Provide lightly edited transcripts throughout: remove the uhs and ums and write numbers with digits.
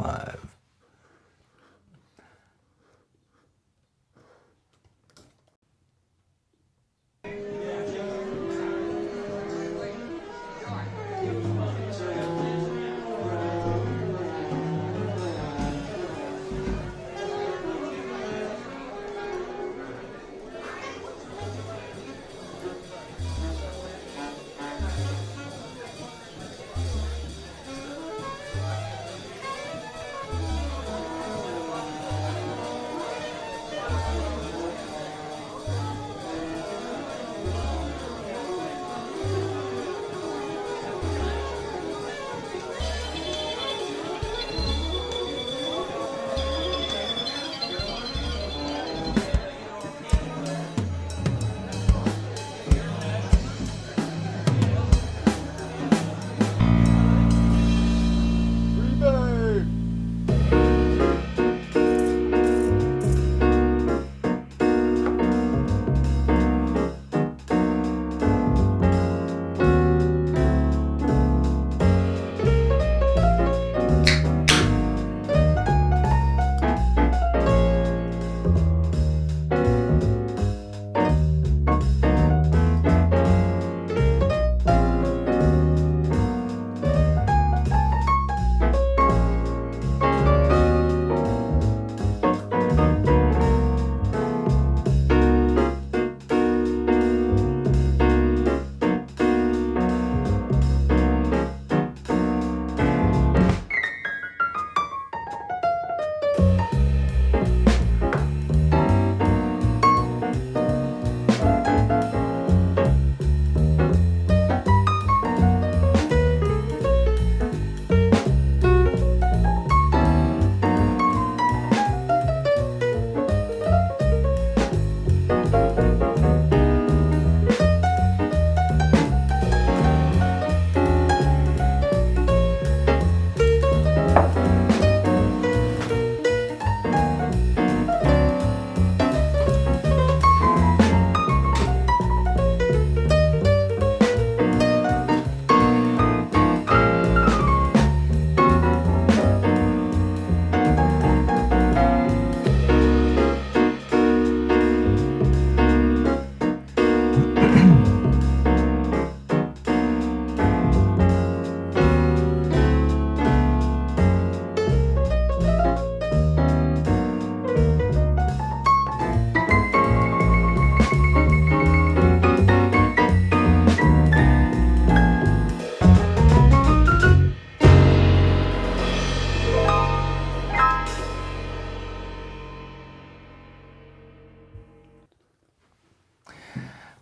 going live.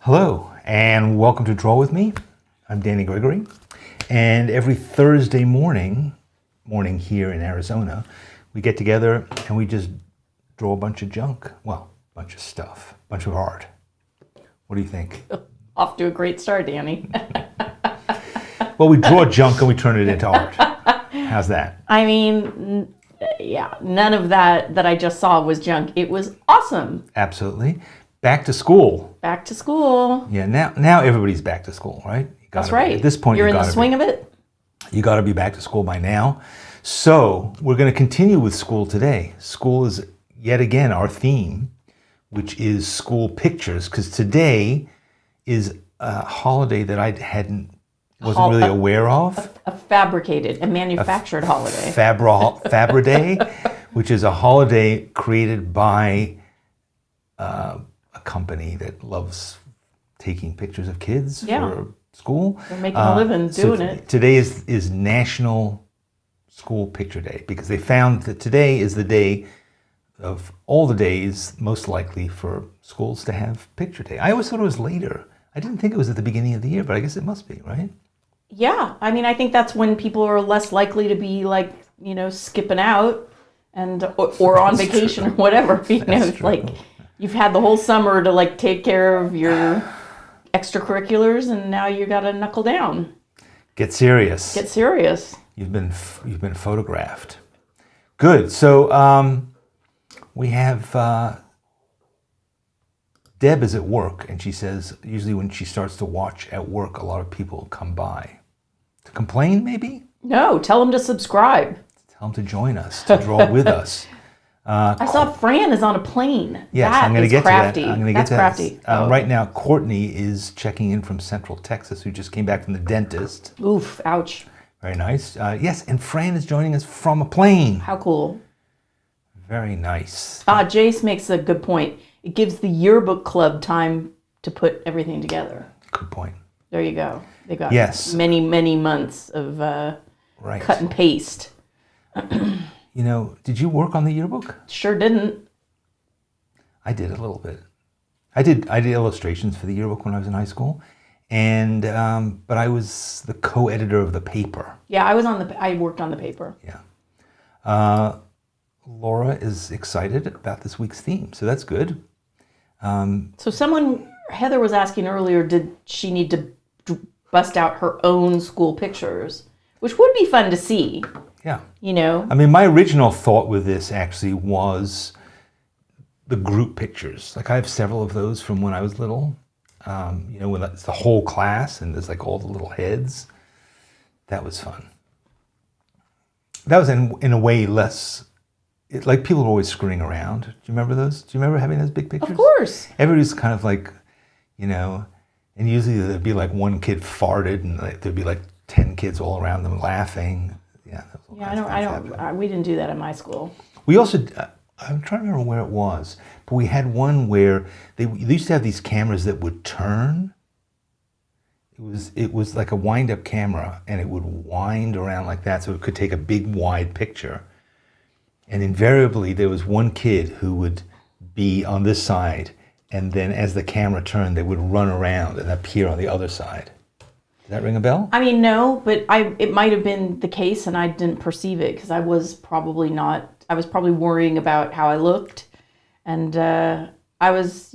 Hello, and welcome to Draw With Me. I'm Danny Gregory, and every Thursday morning here in Arizona, we get together and we just draw a bunch of junk. Well, a bunch of stuff, a bunch of art. What do you think? Off to a great start, Danny. Well, we draw junk and we turn it into art. How's that? I mean, yeah, none of that I just saw was junk. It was awesome. Absolutely. Back to school. Back to school. Yeah, now everybody's back to school, right? That's right. At this point, you're in the swing of it. You got to be back to school by now. So we're going to continue with school today. School is yet again our theme, which is school pictures, because today is a holiday that I wasn't really aware of. A fabricated, a manufactured holiday. Fabra Day, which is a holiday created by a company that loves taking pictures of kids for school. They're making a living doing it. Today is National School Picture Day, because they found that today is the day of all the days most likely for schools to have Picture Day. I always thought it was later. I didn't think it was at the beginning of the year, but I guess it must be, right? Yeah, I mean, I think that's when people are less likely to be like, skipping out or on vacation or whatever. Like you've had the whole summer to like take care of your extracurriculars, and now you got to knuckle down. Get serious. Get serious. You've been photographed. Good. So we have Deb is at work, and she says usually when she starts to watch at work, a lot of people come by to complain. Maybe. No, tell them to subscribe. Tell him to join us, to draw with us. I saw Fran is on a plane. Yes, that I'm going to get crafty. to that. I'm going to get to crafty. that. Right now, Courtney is checking in from Central Texas, who just came back from the dentist. Oof, ouch. Very nice. Yes, and Fran is joining us from a plane. How cool. Very nice. Jace makes a good point. It gives the yearbook club time to put everything together. Good point. There you go. They got many, many months of cut and paste. You know, did you work on the yearbook? Sure didn't. I did a little bit. I did illustrations for the yearbook when I was in high school, and but I was the co-editor of the paper. Yeah, I worked on the paper. Yeah. Laura is excited about this week's theme, so that's good. So Heather was asking earlier, did she need to bust out her own school pictures, which would be fun to see. Yeah. You know? I mean, my original thought with this actually was the group pictures. Like, I have several of those from when I was little. You know, when it's the whole class and there's like all the little heads. That was fun. That was in a way less... like people were always screwing around. Do you remember those? Do you remember having those big pictures? Of course. Everybody's kind of like, you know, and usually there'd be like one kid farted and there'd be like 10 kids all around them laughing. Yeah. We didn't do that in my school. We also, I'm trying to remember where it was, but we had one where they used to have these cameras that would turn. It was like a wind-up camera, and it would wind around like that so it could take a big wide picture. And invariably, there was one kid who would be on this side, and then as the camera turned, they would run around and appear on the other side. Does that ring a bell? I mean, no, but it might have been the case, and I didn't perceive it because I was probably worrying about how I looked, and I was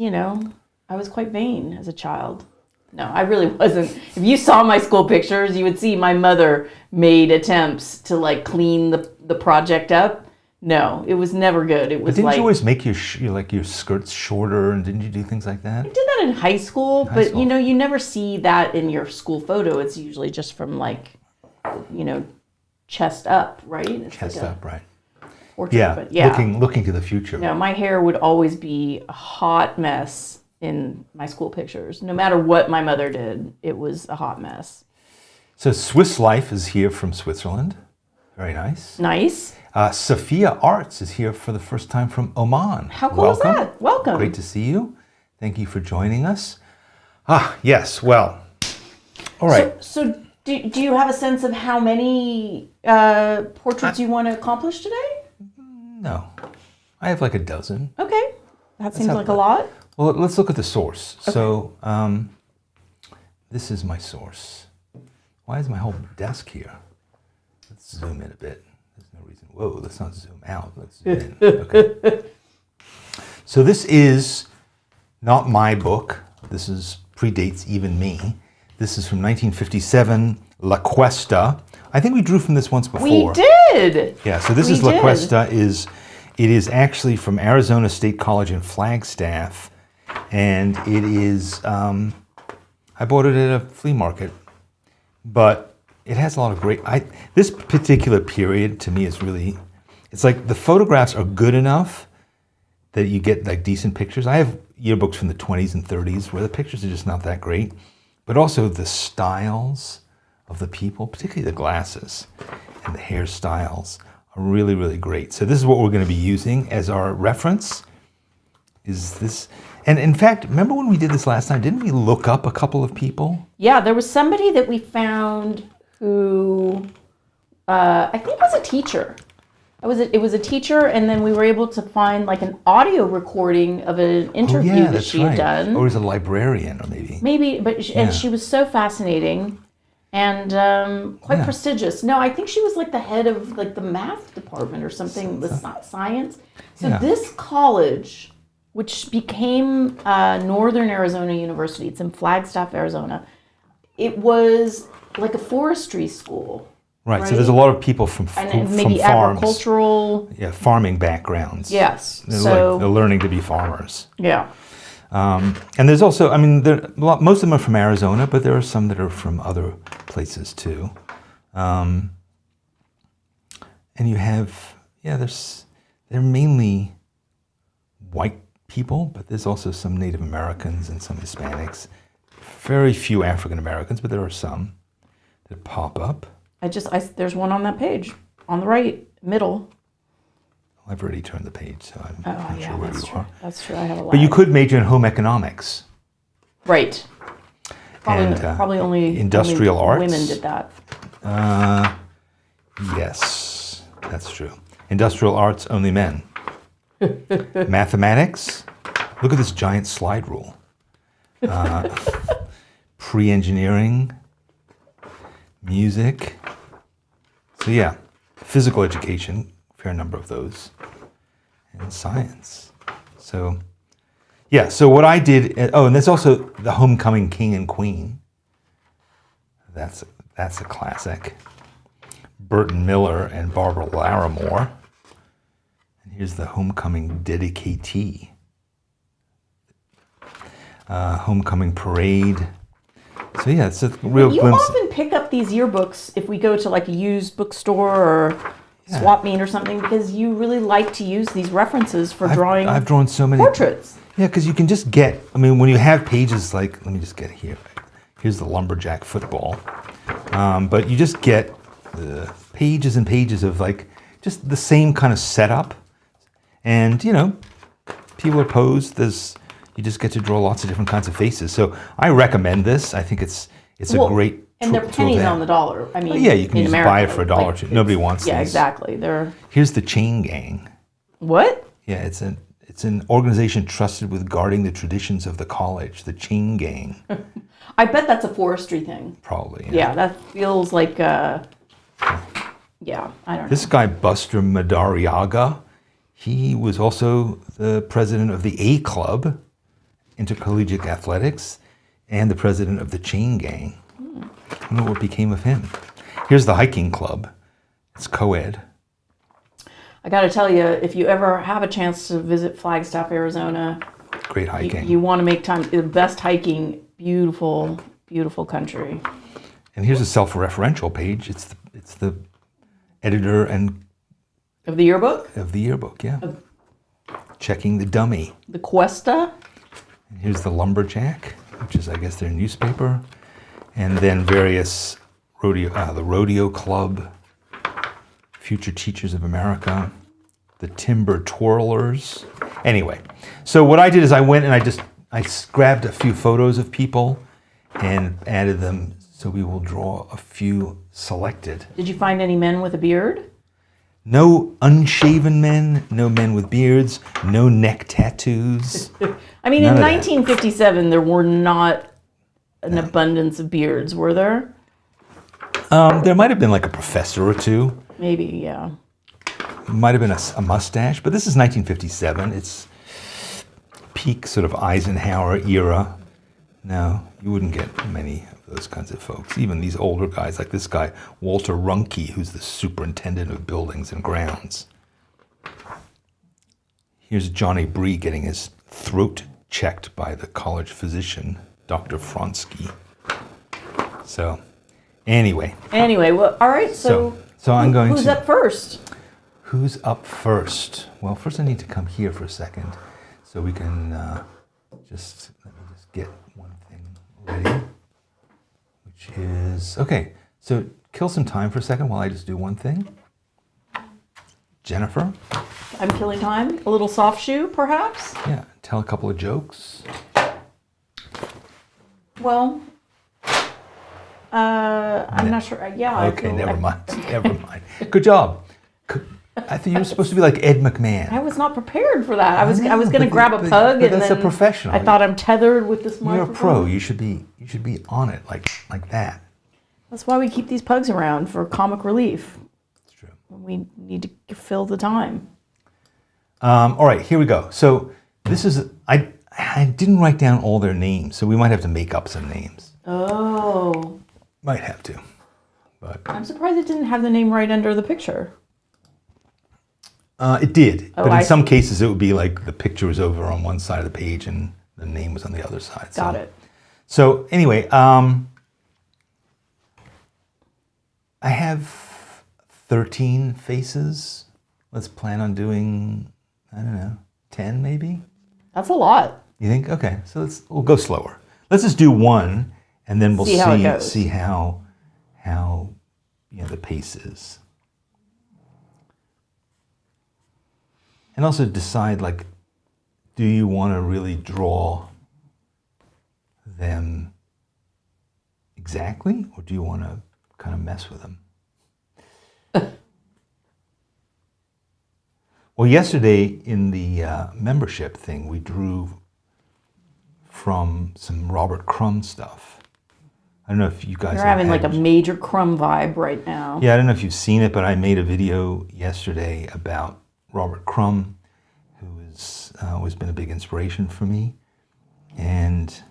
quite vain as a child. No, I really wasn't. If you saw my school pictures, you would see my mother made attempts to like clean the project up. No, it was never good. It was. But didn't you always make your skirts shorter, and didn't you do things like that? I did that in high school, but you know, you never see that in your school photo. It's usually just from like, you know, chest up, right? It's chest like up, right? Portrait, yeah, but yeah. Looking to the future. No, my hair would always be a hot mess in my school pictures. No matter what my mother did, it was a hot mess. So Swiss Life is here from Switzerland. Very nice. Nice. Sophia Arts is here for the first time from Oman. How cool is that? Welcome. Great to see you. Thank you for joining us. Yes, well, all right. So do you have a sense of how many portraits you want to accomplish today? No. I have like a dozen. Okay. That seems like a lot. Well, let's look at the source. Okay. So this is my source. Why is my whole desk here? Let's zoom in a bit. There's no reason. Whoa, let's not zoom out. Let's zoom in. Okay. So this is not my book. This predates even me. This is from 1957, La Cuesta. I think we drew from this once before. We did. Yeah, so this is La Cuesta. It is actually from Arizona State College in Flagstaff. And it is, I bought it at a flea market, but it has a lot of great, this particular period to me is really, it's like the photographs are good enough that you get like decent pictures. I have yearbooks from the 20s and 30s where the pictures are just not that great, but also the styles of the people, particularly the glasses and the hairstyles are really, really great. So this is what we're going to be using as our reference. Is this, and in fact, remember when we did this last time, didn't we look up a couple of people? Yeah, there was somebody that we found who I think was a teacher. It was a teacher, and then we were able to find like an audio recording of an interview that she had done. Or as a librarian, or maybe. Maybe, but and she was so fascinating and quite prestigious. No, I think she was like the head of like the math department or something, the science. So this college, which became Northern Arizona University, it's in Flagstaff, Arizona. It was like a forestry school. Right, so there's a lot of people from maybe farms. Agricultural. Yeah, farming backgrounds. Yes. They're learning to be farmers. Yeah. And there's also, I mean, most of them are from Arizona, but there are some that are from other places too. And and you have, they're mainly white people, but there's also some Native Americans and some Hispanics. Very few African Americans, but there are some that pop up. There's one on that page, on the right, middle. I've already turned the page, so I'm not yeah, sure where that's you true. are. That's true. I have a lot. But you could major in home economics. Right. And, Probably only industrial arts. Women did that. Yes, that's true. Industrial arts, only men. Mathematics. Look at this giant slide rule. Pre-engineering. Music. So yeah, physical education, fair number of those. And science. So yeah, so what I did, and there's also the Homecoming King and Queen. That's a classic. Burton Miller and Barbara Larimore. And here's the Homecoming Dedicatee. Homecoming Parade. So yeah, it's a real You glimpse. often pick up these yearbooks if we go to like a used bookstore or swap meet or something, because you really like to use these references for drawing. I've drawn so many portraits. Yeah, because you can just get, when you have pages like, let me just get here. Here's the lumberjack football. But you just get pages and pages of like just the same kind of setup. And, people are posed. You just get to draw lots of different kinds of faces. So I recommend this. I think it's a great and they're pennies on the dollar. You can just buy it for $1 or $2. Nobody wants Yeah, these. exactly. Here's the Chain Gang. What? Yeah, it's an organization trusted with guarding the traditions of the college, the Chain Gang. I bet that's a forestry thing. Probably. Yeah, that feels like, I don't know. This guy, Buster Madariaga, he was also the president of the A Club, Intercollegiate Athletics, and the president of the Chain Gang. I don't know what became of him. Here's the Hiking Club. It's co-ed. I got to tell you, if you ever have a chance to visit Flagstaff, Arizona, Great hiking. you want to make time. The best hiking, beautiful, beautiful country. And here's a self-referential page. It's the editor and Of the yearbook? of the yearbook, yeah. Checking the dummy. The Cuesta? And here's the Lumberjack, which is, I guess, their newspaper. And then various the Rodeo Club, Future Teachers of America, the Timber Twirlers. Anyway, so what I did is I went and I grabbed a few photos of people and added them, so we will draw a few selected. Did you find any men with a beard? No unshaven men, no men with beards, no neck tattoos. In None of that. 1957, there were not an abundance of beards, were there? There might have been like a professor or two. Maybe, yeah. Might have been a mustache, but this is 1957. It's peak sort of Eisenhower era. No, you wouldn't get many of those kinds of folks. Even these older guys, like this guy, Walter Runke, who's the superintendent of buildings and grounds. Here's Johnny Bree getting his throat checked by the college physician, Dr. Fronsky. So, anyway. Well, all right, so I'm going who's to... up first? Who's up first? Well, first I need to come here for a second so we can let me just get one thing ready, which is, okay, so kill some time for a second while I just do one thing. Jennifer? I'm killing time. A little soft shoe, perhaps? Yeah, tell a couple of jokes. Well, I'm not sure. Yeah. Okay, never mind. Good job. I thought you were supposed to be like Ed McMahon. I was not prepared for that. I was going to but grab a pug, but and that's then a professional. I thought I'm tethered with this You're a microphone. pro. You should be on it like that. That's why we keep these pugs around, for comic relief. It's true. We need to fill the time. All right, here we go. So this is, I didn't write down all their names, so we might have to make up some names. Oh. Might have to, but I'm surprised it didn't have the name right under the picture. it did. Oh, But in I some see. cases, it would be like the picture was over on one side of the page and the name was on the other side. Got it. So anyway, I have 13 faces. Let's plan on doing, I don't know, 10 maybe? That's a lot. You think? Okay, so we'll go slower. Let's just do one, and then we'll See how it goes. see how the pace is. And also decide, like, do you want to really draw them exactly, or do you want to kind of mess with them? Well, yesterday in the membership thing, we drew from some Robert Crumb stuff. I don't know if you guys You're having like a major Crumb vibe right now. Yeah, I don't know if you've seen it, but I made a video yesterday about Robert Crumb, who has always been a big inspiration for me. And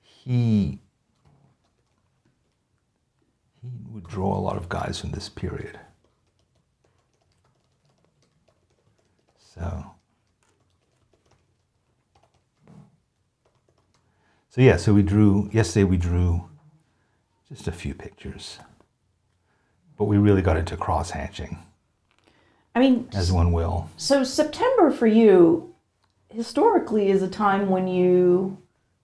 he would draw a lot of guys from this period. So yeah, so yesterday we drew just a few pictures, but we really got into cross-hatching. I mean, as one will. So September for you, historically, is a time when you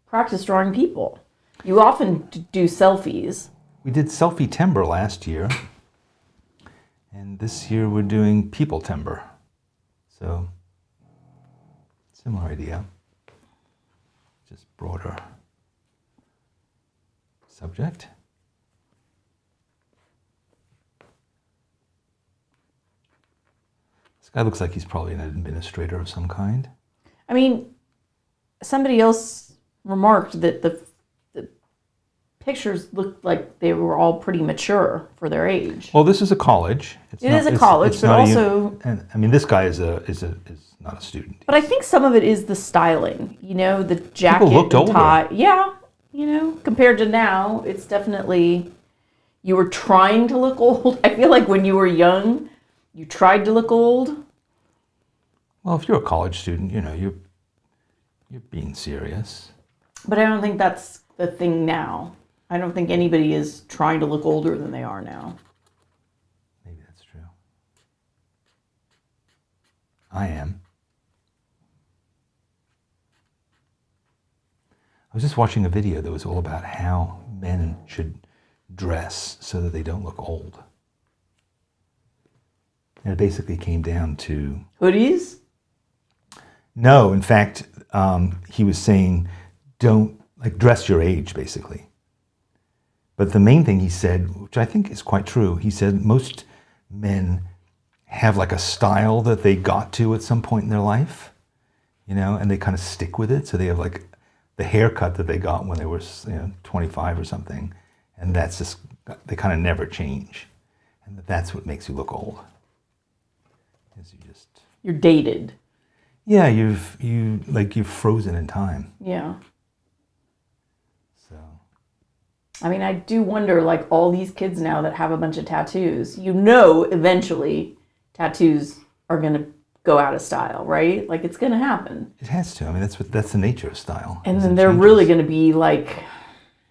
practice drawing people. You often do selfies. We did Selfie Timber last year, and this year we're doing People Timber. So, similar idea, just broader subject. This guy looks like he's probably an administrator of some kind. I mean, somebody else remarked that the pictures looked like they were all pretty mature for their age. Well, this is a college. It is a college, but also... And I mean, this guy is not a student. But I think some of it is the styling. You know, the jacket and tie. Yeah, you know, compared to now, it's definitely... You were trying to look old. I feel like when you were young, you tried to look old. Well, if you're a college student, you know, you're being serious. But I don't think that's the thing now. I don't think anybody is trying to look older than they are now. Maybe that's true. I am. I was just watching a video that was all about how men should dress so that they don't look old. And it basically came down to... Hoodies? No, in fact, he was saying, don't, like, dress your age, basically. But the main thing he said, which I think is quite true, he said most men have like a style that they got to at some point in their life, you know, and they kind of stick with it. So they have like the haircut that they got when they were, 25 or something. And that's just, they kind of never change. And that's what makes you look old. Is you're dated. Yeah, you've frozen in time. Yeah. So. I mean, I do wonder, like, all these kids now that have a bunch of tattoos, eventually tattoos are going to go out of style, right? Like, it's going to happen. It has to. I mean, that's the nature of style. And then they're really going to be like...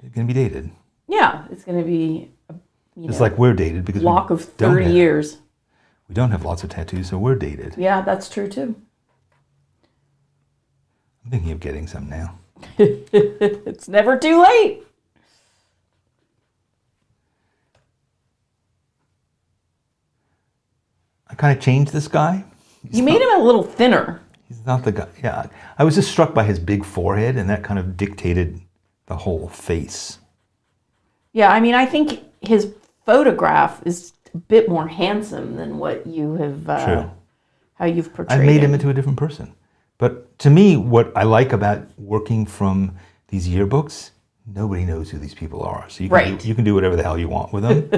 They're going to be dated. Yeah, it's going to be, it's like we're dated because block of 30 years. We don't have lots of tattoos, so we're dated. Yeah, that's true, too. I'm thinking of getting some now. It's never too late. I kind of changed this guy. You made him a little thinner. He's not the guy. Yeah, I was just struck by his big forehead, and that kind of dictated the whole face. Yeah, I mean, I think his photograph is a bit more handsome than what you have, how you've portrayed I made him into a different person. But to me, what I like about working from these yearbooks, nobody knows who these people are. So you can do whatever the hell you want with them.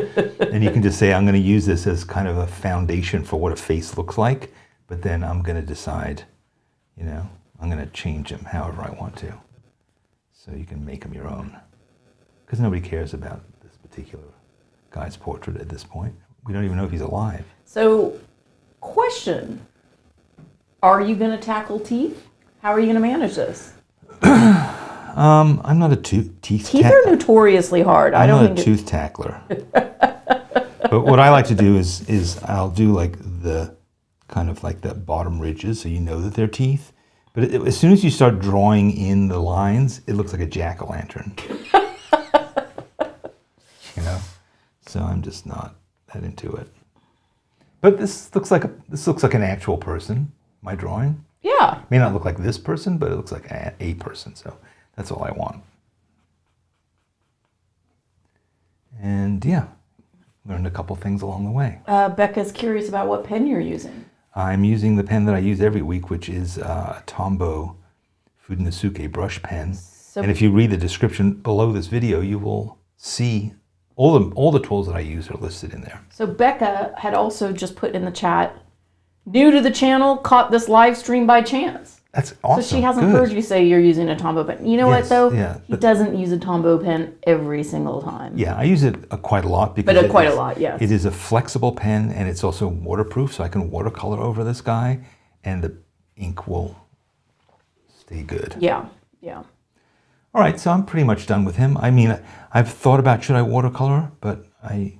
And you can just say, I'm going to use this as kind of a foundation for what a face looks like. But then I'm going to decide, I'm going to change them however I want to. So you can make them your own. Because nobody cares about this particular guy's portrait at this point. We don't even know if he's alive. So, question. Are you going to tackle teeth? How are you going to manage this? I'm not a teeth Teeth are notoriously hard. I'm not a tooth tackler. But But what I like to do is I'll do like the kind of like the bottom ridges so you know that they're teeth. But as soon as you start drawing in the lines, it looks like a jack-o'-lantern. You know? So I'm just not that into it. But this looks like an actual person, my drawing. Yeah. May not look like this person, but it looks like a person. So that's all I want. And yeah, learned a couple things along the way. Becca's curious about what pen you're using. I'm using the pen that I use every week, which is a Tombow Fudenosuke brush pen. So, and if you read the description below this video, you will see all the tools that I use are listed in there. So Becca had also just put in the chat, new to the channel, caught this live stream by chance. That's awesome. So she hasn't heard you say you're using a Tombow pen. You know what though? Yeah, he doesn't use a Tombow pen every single time. Yeah, I use it quite a lot because yes. It is a flexible pen and it's also waterproof, so I can watercolor over this guy, and the ink will stay good. Yeah, yeah. All right, so I'm pretty much done with him. I mean, I've thought about should I watercolor, but I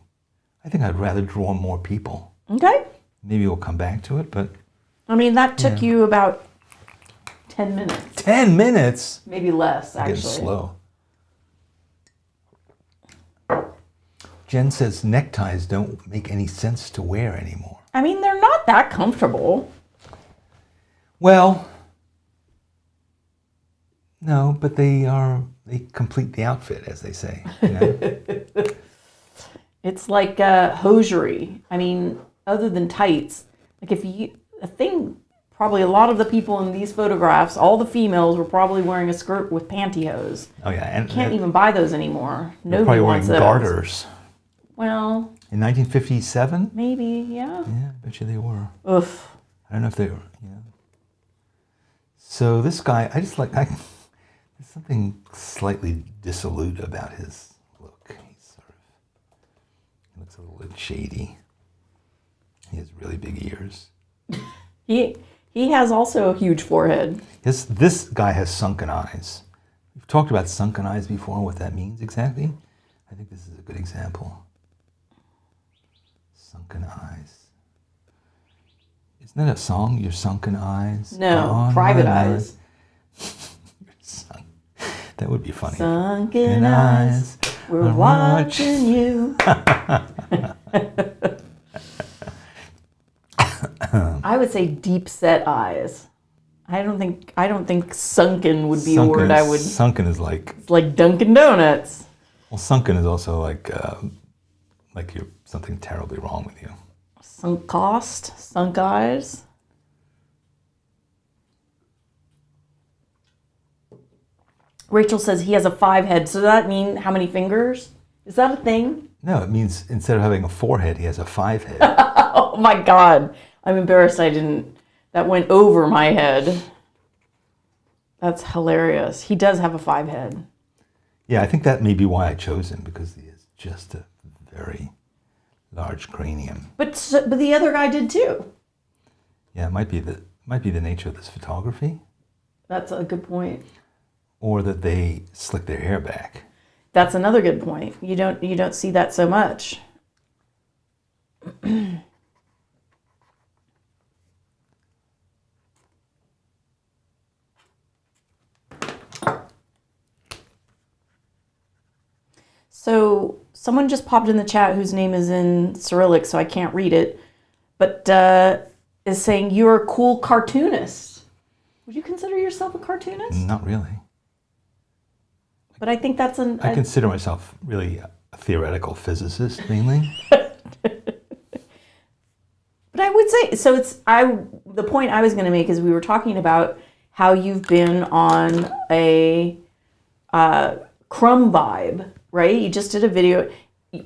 think I'd rather draw more people. Okay. Maybe we'll come back to it, but I mean, that took you about 10 minutes. 10 minutes? Maybe less, actually. Getting slow. Jen says neckties don't make any sense to wear anymore. I mean, they're not that comfortable. Well, no, but they complete the outfit, as they say. You know? It's like hosiery. I mean, other than tights, like probably a lot of the people in these photographs, all the females were probably wearing a skirt with pantyhose. Oh yeah, and can't even buy those anymore. Nobody probably wants wearing those. garters. Well, in 1957? Maybe, yeah. Yeah, I bet you they were. Oof. I don't know if they were, yeah. So this guy, there's something slightly dissolute about his look. He looks a little bit shady. He has really big ears. He has also a huge forehead. This guy has sunken eyes. We've talked about sunken eyes before, what that means exactly. I think this is a good example. Sunken eyes. Isn't that a song? Your sunken eyes? No, Private Eyes. That would be funny. Sunken eyes, we're watching you. I would say deep set eyes. I don't think sunken would be a word I would. Sunken is like. It's like Dunkin' Donuts. Well, sunken is also like you're something terribly wrong with you. Sunk cost, sunk eyes. Rachel says he has a 5 head. So does that mean how many fingers? Is that a thing? No, it means instead of having a 4 head, he has a 5 head. Oh my God. I'm embarrassed I didn't. That went over my head. That's hilarious. He does have a 5 head. Yeah, I think that may be why I chose him, because he is just a very large cranium. But the other guy did too. Yeah, it might be the nature of this photography. That's a good point. Or that they slick their hair back. That's another good point. You don't see that so much. So someone just popped in the chat whose name is in Cyrillic, so I can't read it, but is saying you're a cool cartoonist. Would you consider yourself a cartoonist? Not really. But I think that's I consider myself really a theoretical physicist, mainly. But I would say, so the point I was going to make is we were talking about how you've been on a Crumb vibe, right? You just did a video,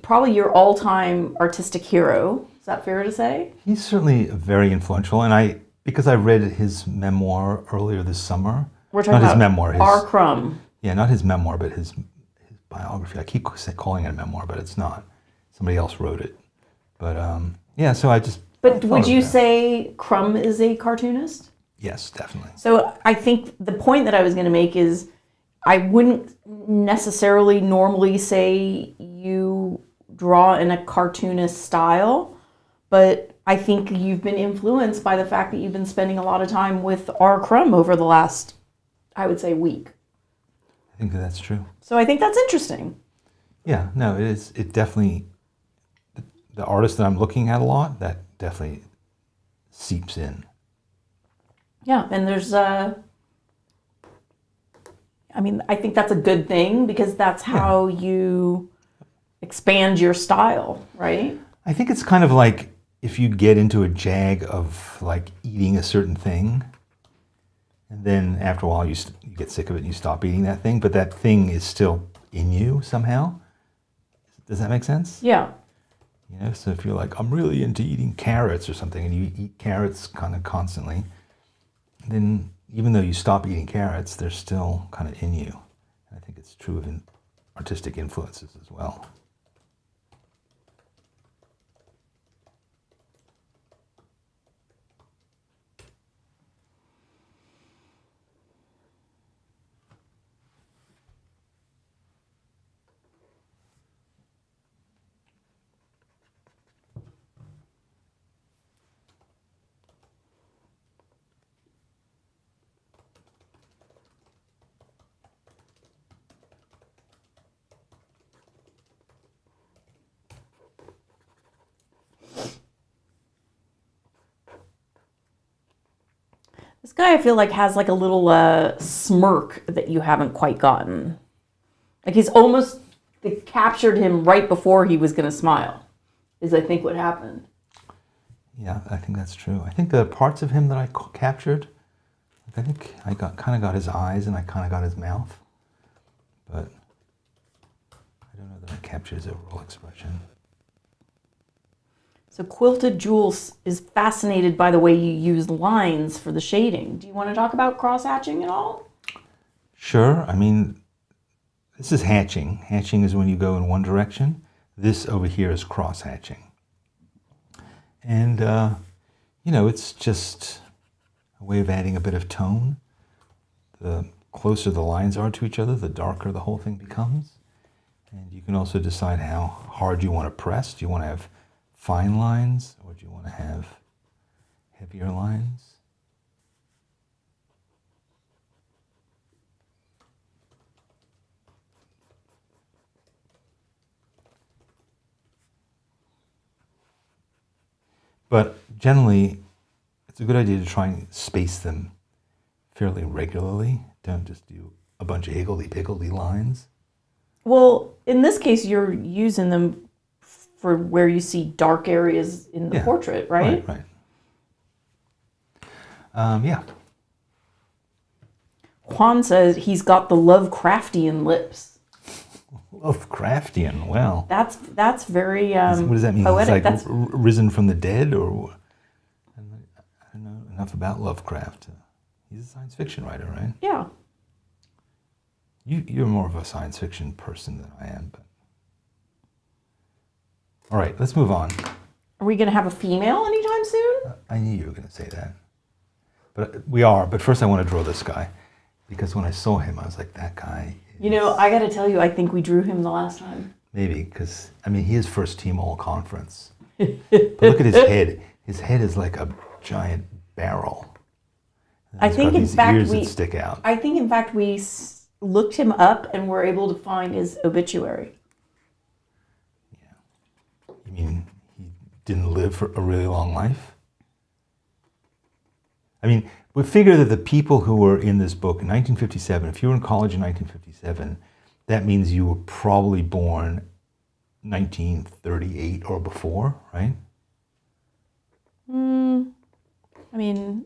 probably your all-time artistic hero. Is that fair to say? He's certainly very influential, and because I read his memoir earlier this summer. We're talking about his memoir. Our Crumb. Yeah, not his memoir, but his biography. I keep calling it a memoir, but it's not. Somebody else wrote it. But yeah, so I just. But would you say Crumb is a cartoonist? Yes, definitely. So I think the point that I was going to make is I wouldn't necessarily normally say you draw in a cartoonist style, but I think you've been influenced by the fact that you've been spending a lot of time with R. Crumb over the last, I would say, week. I think that's true. So I think that's interesting. Yeah, no, it is. It definitely, the artist that I'm looking at a lot, that definitely seeps in. Yeah, and there's I mean, I think that's a good thing because that's how you expand your style, right? I think it's kind of like if you get into a jag of like eating a certain thing, and then after a while you get sick of it and you stop eating that thing, but that thing is still in you somehow. Does that make sense? Yeah. You know, so if you're like, I'm really into eating carrots or something, and you eat carrots kind of constantly, then even though you stop eating carrots, they're still kind of in you. And I think it's true of artistic influences as well. This guy, I feel like, has like a little smirk that you haven't quite gotten. Like he's almost, they captured him right before he was going to smile, is I think what happened. Yeah, I think that's true. I think the parts of him that I captured, I think I kind of got his eyes and I kind of got his mouth, but I don't know that I captured his overall expression. So Quilted Jules is fascinated by the way you use lines for the shading. Do you want to talk about cross-hatching at all? Sure. I mean, this is hatching. Hatching is when you go in one direction. This over here is cross-hatching. And, you know, it's just a way of adding a bit of tone. The closer the lines are to each other, the darker the whole thing becomes. And you can also decide how hard you want to press. Do you want to have fine lines, or do you want to have heavier lines? But generally, it's a good idea to try and space them fairly regularly. Don't just do a bunch of higgledy-piggledy lines. Well, in this case, you're using them for where you see dark areas in the portrait, right? Right. Yeah. Juan says he's got the Lovecraftian lips. Lovecraftian, well. That's very What does that mean? poetic. He's like That's risen from the dead, or I don't know enough about Lovecraft. He's a science fiction writer, right? yeah. You're more of a science fiction person than I am, but all right, let's move on. Are we going to have a female anytime soon? I knew you were going to say that, but we are. But first, I want to draw this guy because when I saw him, I was like, that guy. You know, I got to tell you, I think we drew him the last time. Maybe because I mean he is first team all conference. But look at his head. His head is like a giant barrel. I think in fact ears that stick out. I think in fact we looked him up and were able to find his obituary. You mean he didn't live for a really long life? I mean, we figure that the people who were in this book in 1957, if you were in college in 1957, that means you were probably born 1938 or before, right? I mean,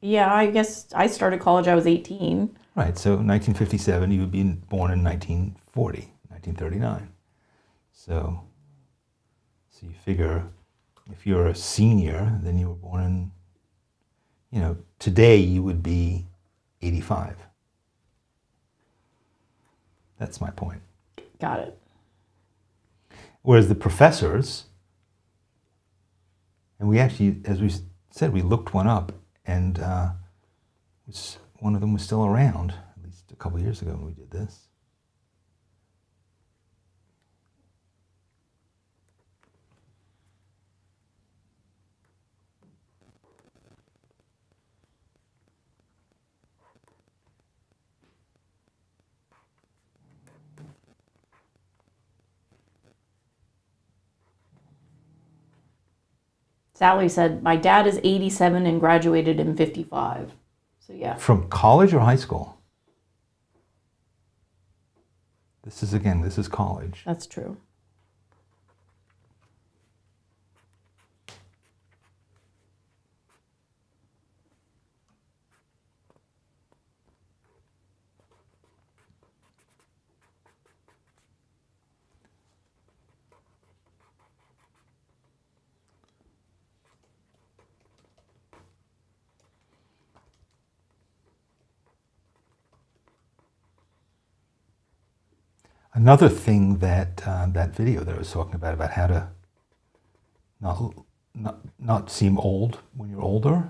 yeah, I guess I started college, I was 18. Right, so 1957, you would be born in 1940, 1939. So you figure if you're a senior, then you were born in, you know, today you would be 85. That's my point. Got it. Whereas the professors, and we actually, as we said, we looked one up, and one of them was still around, at least a couple of years ago when we did this. Sally said, my dad is 87 and graduated in 55. So yeah. From college or high school? This is college. That's true. Another thing that that video that I was talking about how to not seem old when you're older,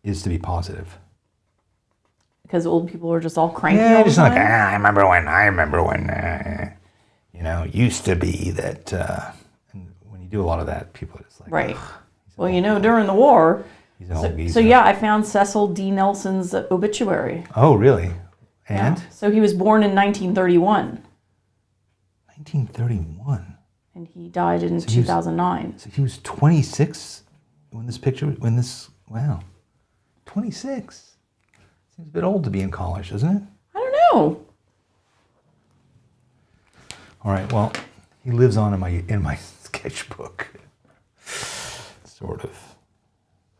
is to be positive. Because old people are just all cranky all Yeah, the just time? like I remember when you know, used to be that. And when you do a lot of that, people are just like, Right. "Ugh, Well, you know, during the war. he's an old geezer." So yeah, I found Cecil D. Nelson's obituary. Oh, really? And Yeah. So he was born in 1931. 1931. And he died in So he was- 2009. So he was 26 when this wow. 26. Seems a bit old to be in college, doesn't it? I don't know. All right, well, he lives on in my sketchbook. Sort of.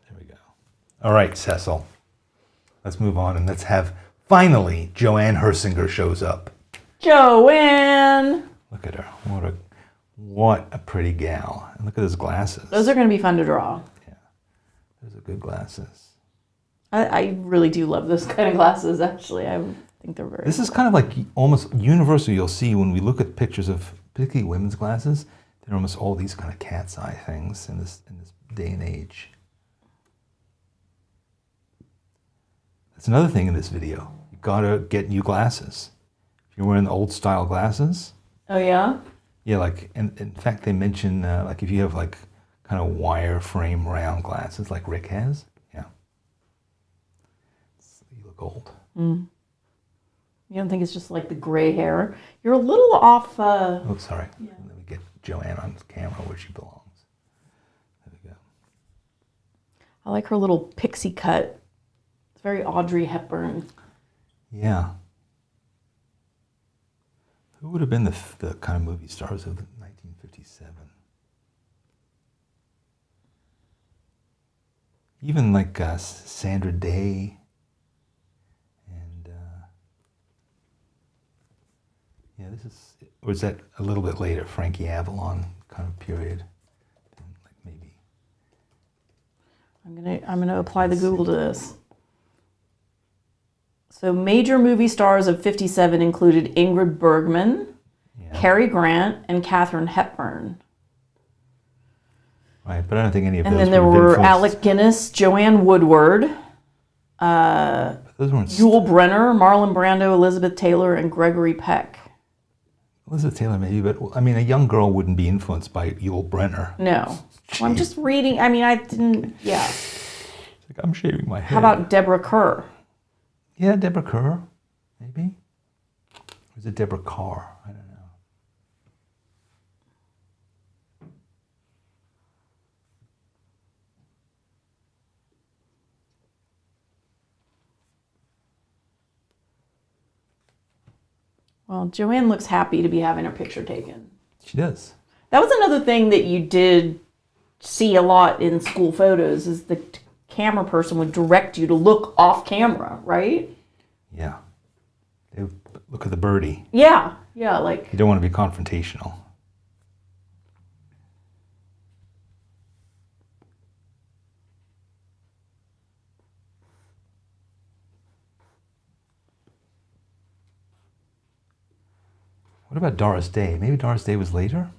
There we go. All right, Cecil. Let's move on and let's have, finally, Joanne Hersinger shows up. Joanne! Look at her. What a pretty gal. And look at those glasses. Those are going to be fun to draw. Yeah. Those are good glasses. I really do love those kind of glasses, actually. I think they're very This is kind of like almost universal. You'll see when we look at pictures of particularly women's glasses, they're almost all these kind of cat's eye things in this day and age. That's another thing in this video. You gotta get new glasses. If you're wearing the old style glasses, Oh, yeah? yeah, like in fact they mention like if you have like kind of wire frame round glasses like Rick has, yeah, you look old. You don't think it's just like the gray hair? You're a little off. Oh, sorry. Let me get Joanne on camera where she belongs. There we go. I like her little pixie cut. It's very Audrey Hepburn. Yeah. Who would have been the kind of movie stars of 1957? Even like Sandra Day and yeah, this is, or is that a little bit later? Frankie Avalon kind of period, like maybe. I'm gonna apply the Google to this. So major movie stars of 57 included Ingrid Bergman, Yeah. Cary Grant, and Katharine Hepburn. Right, but I don't think any of And those. then there would have were been Alec Guinness, Joanne Woodward, Those weren't. Yul Brynner, Marlon Brando, Elizabeth Taylor, and Gregory Peck. Elizabeth Taylor maybe, but I mean, a young girl wouldn't be influenced by Yul Brynner. No. Well, I'm just reading. I mean, I didn't. Yeah. It's like, I'm shaving my head. How about Deborah Kerr? Yeah, Deborah Kerr, maybe. Or is it Deborah Carr? I don't know. Well, Joanne looks happy to be having her picture taken. She does. That was another thing that you did see a lot in school photos is the camera person would direct you to look off camera, right? Yeah. They would look at the birdie. Yeah, yeah, like You don't want to be confrontational. What about Doris Day? Maybe Doris Day was later?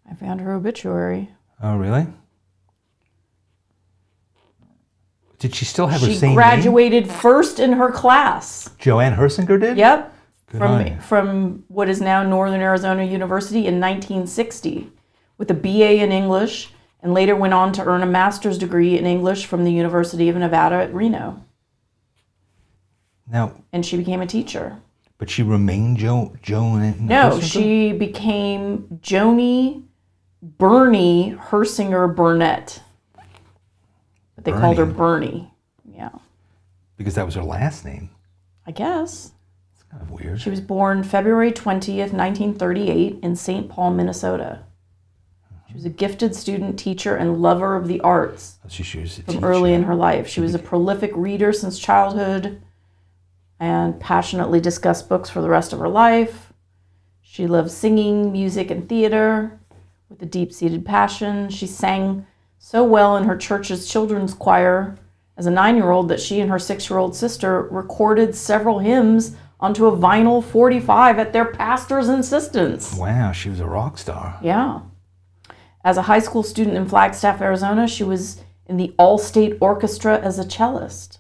I found her obituary. Oh, really? Did she still have her She same graduated first in her class. name? Joanne Hersinger did? Yep. Good on you. From what is now Northern Arizona University in 1960 with a BA in English, and later went on to earn a master's degree in English from the University of Nevada at Reno. Now, And she became a teacher. but she remained Joan No, Hersinger? she became Joni Bernie Hersinger Burnett. But they called her Bernie. Yeah, Because that was her last name. I guess. It's kind of weird. She was born February 20th, 1938 in St. Paul, Minnesota. She was a gifted student, teacher, and lover of the arts She was a from teacher. early in her life. She was a prolific reader since childhood and passionately discussed books for the rest of her life. She loved singing, music, and theater with a deep-seated passion. She sang so well in her church's children's choir as a 9-year-old that she and her 6-year-old sister recorded several hymns onto a vinyl 45 at their pastor's insistence. Wow, she was a rock star. Yeah. As a high school student in Flagstaff, Arizona, she was in the all-state orchestra as a cellist.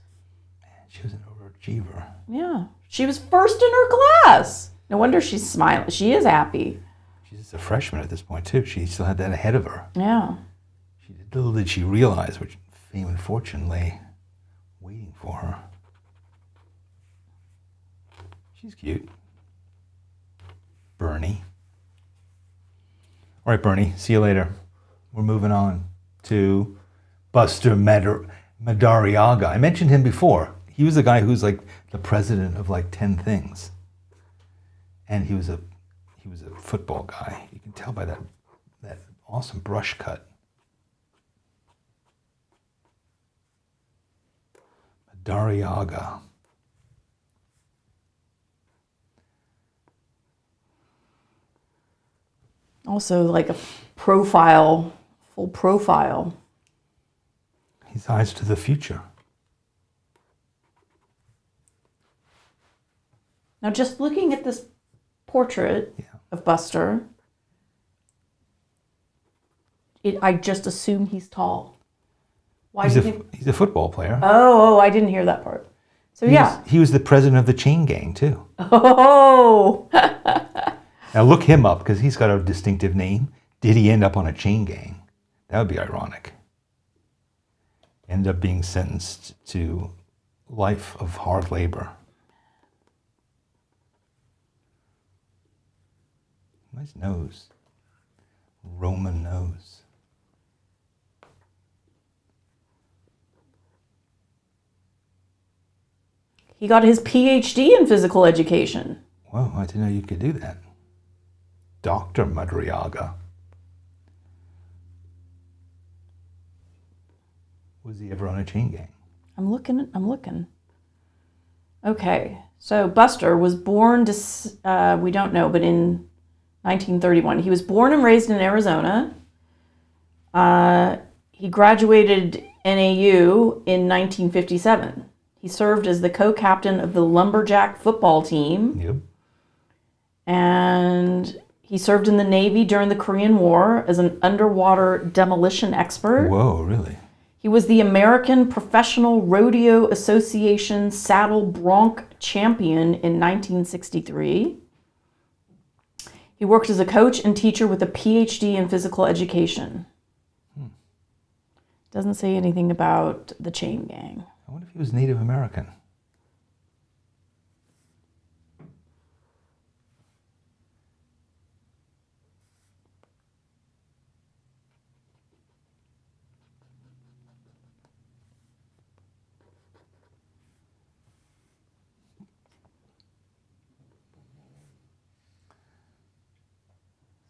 She was an overachiever. Yeah. She was first in her class. No wonder she's smiling. She is happy. She's a freshman at this point, too. She still had that ahead of her. Yeah. Little did she realize which fame and fortune lay waiting for her. She's cute. Bernie. All right, Bernie, see you later. We're moving on to Buster Madariaga. I mentioned him before. He was the guy who's like the president of like 10 things. And he was a football guy. You can tell by that awesome brush cut. Madariaga. Also, like a profile, full profile. His eyes to the future. Now, just looking at this portrait of Buster, I just assume he's tall. Why do you think? He's a football player. Oh, I didn't hear that part. So He was the president of the chain gang, too. Oh. Now look him up, because he's got a distinctive name. Did he end up on a chain gang? That would be ironic. End up being sentenced to life of hard labor. Nice nose. Roman nose. He got his PhD in physical education. Whoa, I didn't know you could do that. Dr. Madariaga. Was he ever on a chain gang? I'm looking. Okay, so Buster was born to, we don't know, but in 1931. He was born and raised in Arizona. He graduated NAU in 1957. He served as the co-captain of the Lumberjack football team. Yep. And he served in the Navy during the Korean War as an underwater demolition expert. Whoa, really? He was the American Professional Rodeo Association Saddle Bronc champion in 1963. He worked as a coach and teacher with a PhD in physical education. Doesn't say anything about the chain gang. I wonder if he was Native American.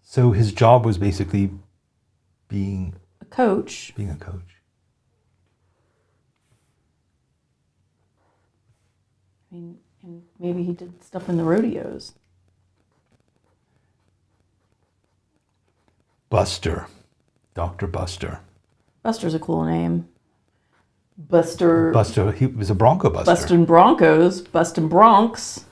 So his job was basically being A coach. a coach. I mean, and maybe he did stuff in the rodeos. Buster. Dr. Buster. Buster's a cool name. Buster. Buster, he was a Bronco buster. Bustin' Broncos. Bustin' Bronx.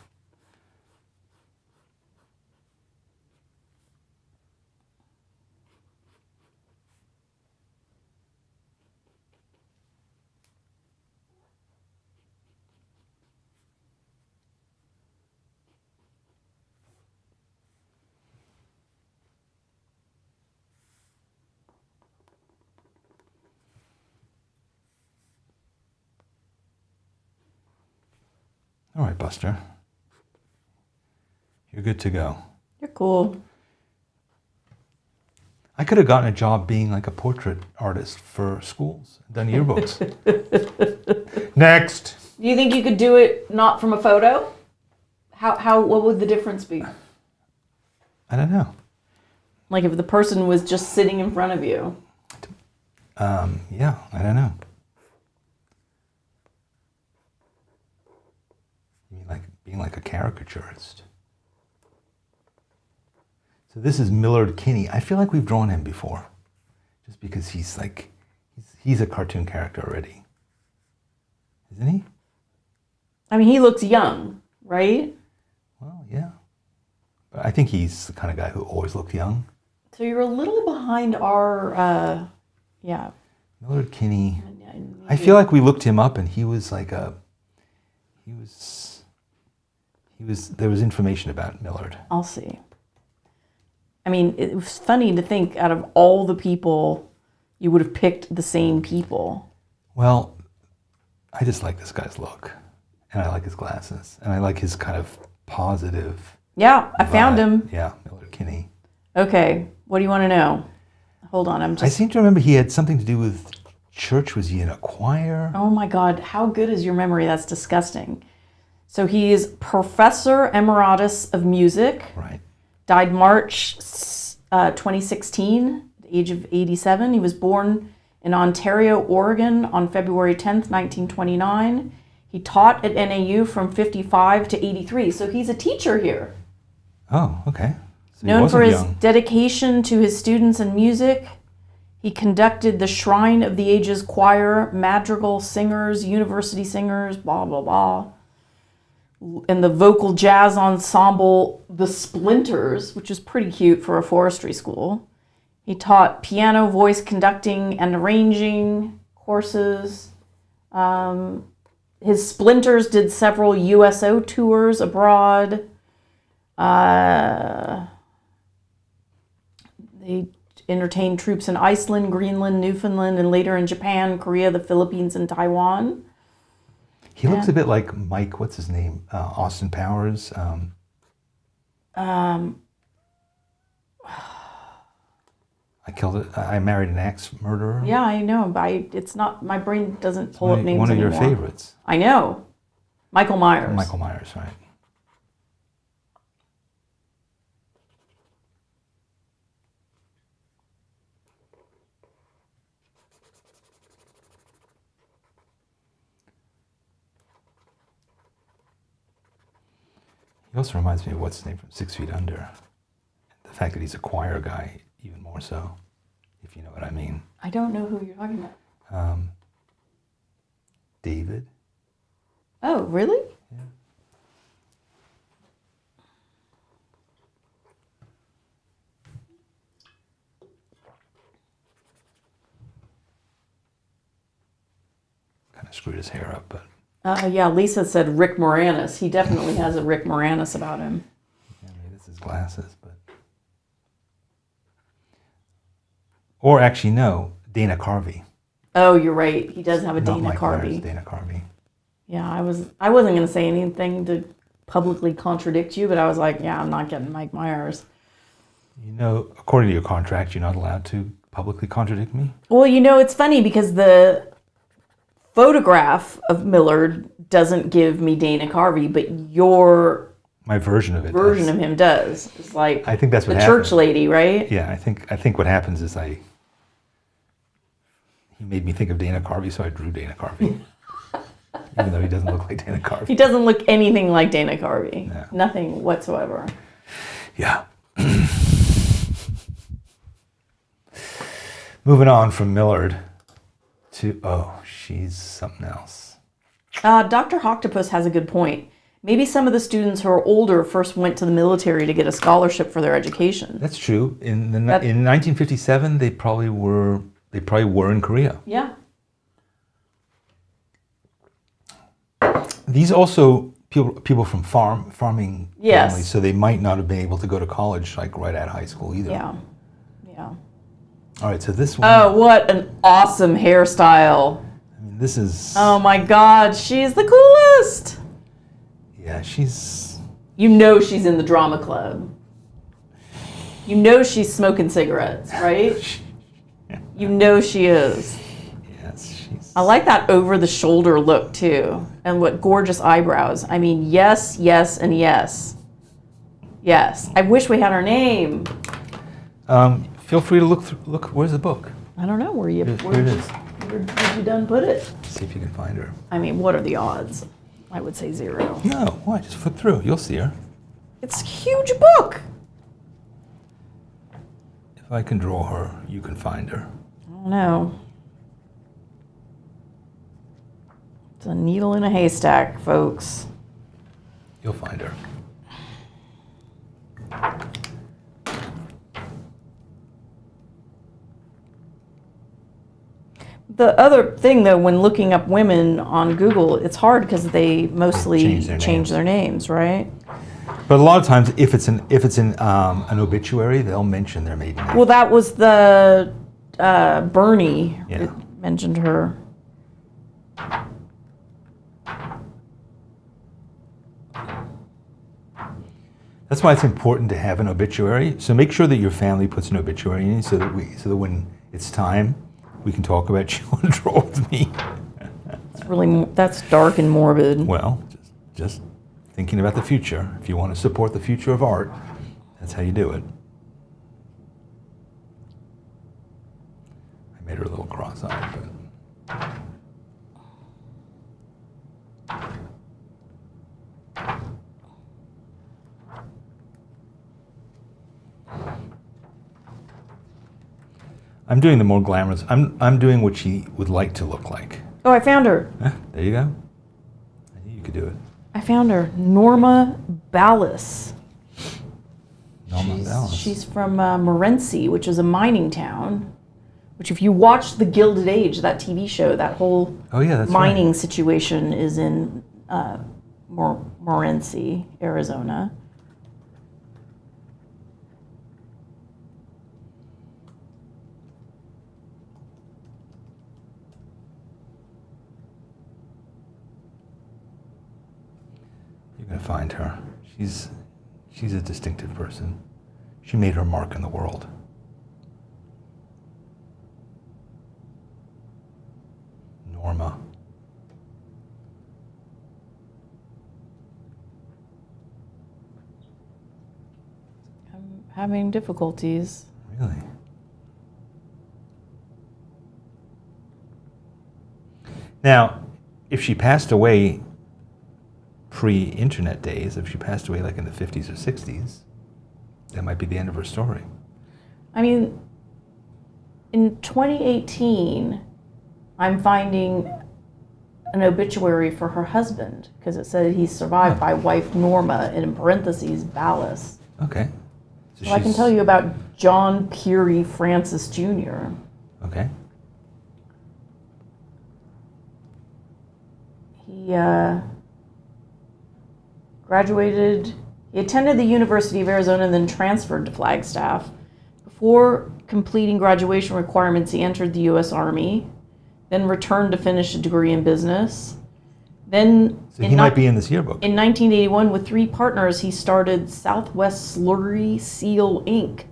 All right, Buster. You're good to go. You're cool. I could have gotten a job being like a portrait artist for schools, done yearbooks. Next. Do you think you could do it not from a photo? What would the difference be? I don't know. Like if the person was just sitting in front of you. Yeah, I don't know. You mean like being like a caricaturist? So this is Millard Kinney. I feel like we've drawn him before, just because he's a cartoon character already, isn't he? I mean, he looks young, right? Well, yeah. But I think he's the kind of guy who always looked young. So you're a little behind our, yeah. Millard Kinney. I feel like we looked him up, and he was like there was information about Millard. I'll see. I mean, it was funny to think out of all the people, you would have picked the same people. Well, I just like this guy's look, and I like his glasses, and I like his kind of positive. Yeah, I found vibe. him. Yeah, Millard Kinney. Okay, what do you want to know? Hold on, I seem to remember he had something to do with church. Was he in a choir? Oh my God, how good is your memory? That's disgusting. So he is Professor Emeritus of Music. Right. Died March 2016, at the age of 87. He was born in Ontario, Oregon on February 10th, 1929. He taught at NAU from 55 to 83. So he's a teacher here. Oh, okay. So Known for his dedication to his students and music, he conducted the Shrine of the Ages Choir, madrigal singers, university singers, blah, blah, blah. And the vocal jazz ensemble, The Splinters, which is pretty cute for a forestry school. He taught piano, voice conducting, and arranging courses. His Splinters did several USO tours abroad. They entertained troops in Iceland, Greenland, Newfoundland, and later in Japan, Korea, the Philippines, and Taiwan. He looks a bit like Mike, what's his name? Austin Powers. I married an ex-murderer. Yeah, I know, but it's not, my brain doesn't pull up names One of anymore. your favorites. I know. Michael Myers. Michael Myers, right. He also reminds me of what's his name from 6 Feet Under. The fact that he's a choir guy, even more so, if you know what I mean. I don't know who you're talking about. David. Oh, really? Yeah. Kind of screwed his hair up, but. Yeah, Lisa said Rick Moranis. He definitely has a Rick Moranis about him. Yeah, maybe this is glasses, but. Or actually, no, Dana Carvey. Oh, you're right. He does have a Not Dana Mike Carvey. Myers, Dana Carvey. Yeah, I wasn't going to say anything to publicly contradict you, but I was like, yeah, I'm not getting Mike Myers. You know, according to your contract, you're not allowed to publicly contradict me? Well, you know, it's funny because the photograph of Millard doesn't give me Dana Carvey, but your My version of it version does. of him does. It's like I think that's what the happened. church lady, right? Yeah, I think what happens is he made me think of Dana Carvey, so I drew Dana Carvey. Even though he doesn't look like Dana Carvey. He doesn't look anything like Dana Carvey. No. Nothing whatsoever. Yeah. Moving on from Millard to, she's something else. Dr. Octopus has a good point. Maybe some of the students who are older first went to the military to get a scholarship for their education. That's true. In 1957, they probably were in Korea. Yeah. These also people from farming Yes. families, so they might not have been able to go to college like right out of high school either. Yeah. Yeah. All right, so this one. Oh, what an awesome hairstyle. I mean, this is. Oh my God, she's the coolest. Yeah, she's... You know she's in the drama club. You know she's smoking cigarettes, right? You know she is. Yes, she's... I like that over-the-shoulder look, too. And what gorgeous eyebrows. I mean, yes, yes, and yes. Yes. I wish we had her name. Feel free to look. Where's the book? I don't know. Where Here it is. did you done put it? See if you can find her. I mean, what are the odds? I would say 0. No, why? Just flip through. You'll see her. It's a huge book. If I can draw her, you can find her. I don't know. It's a needle in a haystack, folks. You'll find her. The other thing, though, when looking up women on Google, it's hard because they mostly change their names, right? But a lot of times, if it's an obituary, they'll mention their maiden name. Well, that was the Bernie. Yeah. It mentioned her. That's why it's important to have an obituary. So make sure that your family puts an obituary in, so that when it's time, we can talk about you and draw with me. It's really, that's dark and morbid. Well, just thinking about the future. If you want to support the future of art, that's how you do it. I made her a little cross-eyed, but... I'm doing the more glamorous. I'm doing what she would like to look like. Oh, I found her. There you go. I knew you could do it. I found her. Norma Ballas. Norma Ballas. She's from Morenci, which is a mining town. Which, if you watch The Gilded Age, that TV show, that whole mining situation is in Morenci, Arizona. You're going to find her. She's a distinctive person. She made her mark in the world. Norma. I'm having difficulties. Really? Now, if she passed away pre-internet days, if she passed away like in the 50s or 60s, that might be the end of her story. I mean, in 2018, I'm finding an obituary for her husband because it said he's survived by wife Norma, and in parentheses, Ballas. Okay. So I can tell you about John Peary Francis Jr. Okay. He graduated, he attended the University of Arizona and then transferred to Flagstaff. Before completing graduation requirements, he entered the U.S. Army, then returned to finish a degree in business. Then, so he might be in this yearbook. In 1981, with 3 partners, he started Southwest Slurry Seal Inc.,